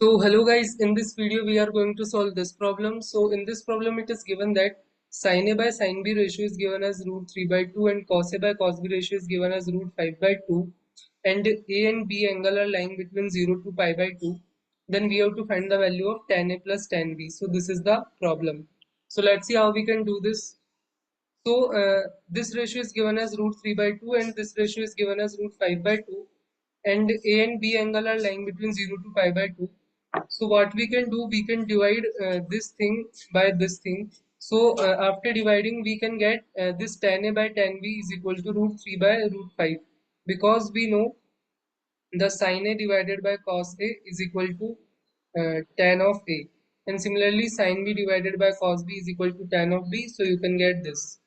So hello guys, in this video we are going to solve this problem. So in this problem it is given that sin A by sin B ratio is given as root 3 by 2 and cos A by cos B ratio is given as root 5 by 2 and A and B angle are lying between 0 to pi by 2. Then we have to find the value of tan A plus tan B. So this is the problem. So let's see how we can do this. So this ratio is given as root 3 by 2 and this ratio is given as root 5 by 2 and A and B angle are lying between 0 to pi by 2. So what we can do, we can divide this thing by this thing. So after dividing we can get this tan A by tan B is equal to root 3 by root 5 because we know the sin A divided by cos A is equal to tan of A, and similarly sin B divided by cos B is equal to tan of B, so you can get this.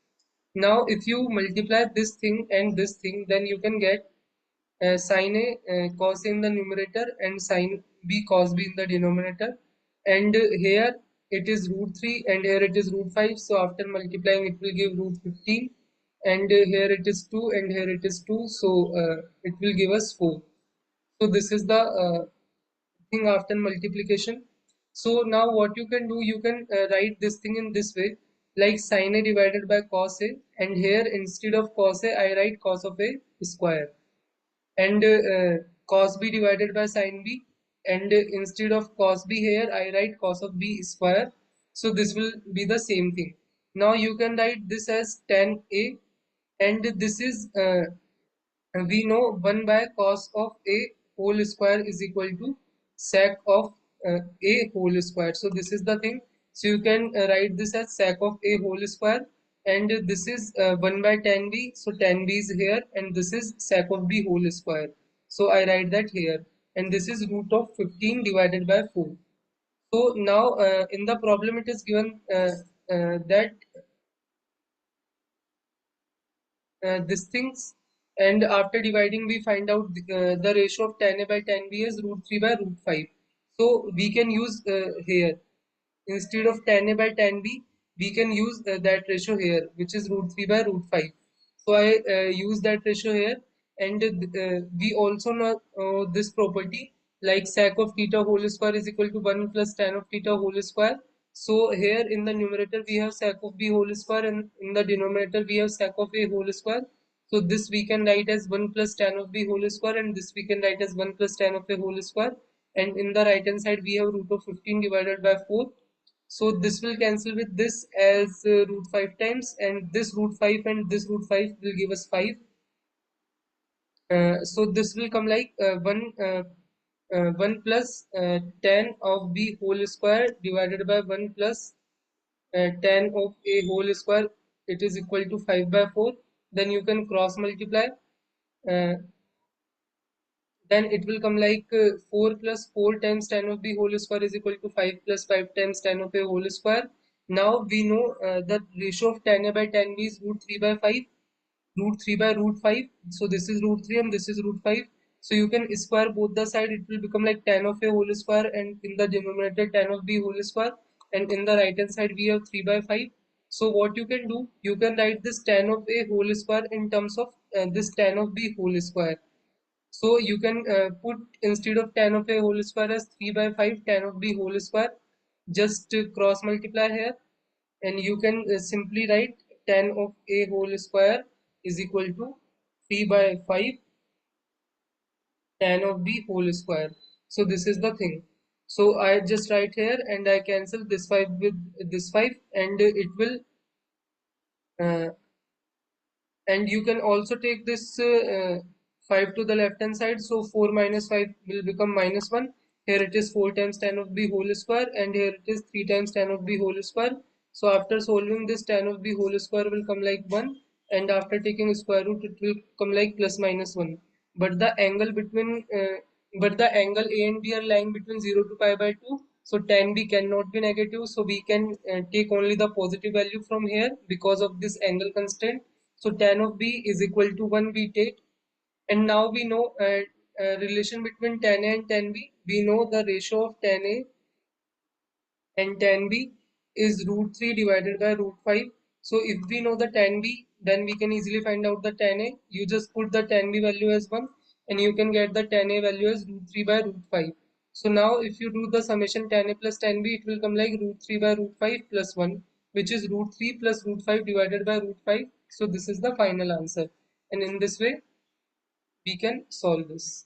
Now if you multiply this thing and this thing, then you can get sin A cos A in the numerator and sin B cos B in the denominator, and here it is root 3 and here it is root 5, so after multiplying it will give root 15, and here it is 2 and here it is 2, so it will give us 4. So this is the thing after multiplication. So now what you can do, you can write this thing in this way, like sin A divided by cos A, and here instead of cos A I write cos of A square, and cos B divided by sin B, and instead of cos B here I write cos of B square. So this will be the same thing. Now you can write this as tan A, and this is we know 1 by cos of A whole square is equal to sec of A whole square. So this is the thing. So you can write this as sec of A whole square, and this is 1 by tan B. So tan B is here and this is sec of B whole square. So I write that here, and this is root of 15 divided by 4. So now in the problem it is given that these things, and after dividing we find out the ratio of tan A by tan B is root 3 by root 5. So we can use here instead of tan A by tan B, we can use that ratio here, which is root 3 by root 5. So I use that ratio here, and we also know this property, like sec of theta whole square is equal to 1 plus tan of theta whole square. So here in the numerator we have sec of B whole square, and in the denominator we have sec of A whole square. So this we can write as 1 plus tan of B whole square, and this we can write as 1 plus tan of A whole square. And in the right hand side we have root of 15 divided by 4. So this will cancel with this as root 5 times, and this root 5 and this root 5 will give us 5. So this will come like 1 plus tan of B whole square divided by 1 plus tan of A whole square. It is equal to 5 by 4. Then you can cross multiply. Uh, then it will come like 4 plus 4 times tan of B whole square is equal to 5 plus 5 times tan of A whole square. Now we know the ratio of tan A by tan B is root 3 by 5, root 3 by root 5. So this is root 3 and this is root 5. So you can square both the side, it will become like tan of A whole square, and in the denominator tan of B whole square, and in the right hand side we have 3 by 5. So what you can do, you can write this tan of A whole square in terms of this tan of B whole square. So you can put instead of tan of A whole square as 3 by 5 tan of B whole square. Just cross multiply here, and you can simply write tan of A whole square is equal to 3 by 5 tan of B whole square. So this is the thing. So I just write here and I cancel this 5 with this 5, and it will uh, and you can also take this 5 to the left hand side, so 4 minus 5 will become minus 1. Here it is 4 times tan of b whole square, and here it is 3 times tan of b whole square. So after solving this, tan of b whole square will come like 1, and after taking square root it will come like plus minus 1. But the angle between but the angle a and b are lying between 0 to pi by 2, so tan b cannot be negative, so we can take only the positive value from here because of this angle constraint. So tan of b is equal to 1 we take, and now we know relation between tan A and tan B. We know the ratio of tan A and tan B is root 3 divided by root 5. So if we know the tan B, then we can easily find out the tan A. You just put the tan B value as 1, and you can get the tan A value as root 3 by root 5. So now if you do the summation tan a plus tan b, it will come like root 3 by root 5 plus 1, which is root 3 plus root 5 divided by root 5. So this is the final answer. And in this way, we can solve this.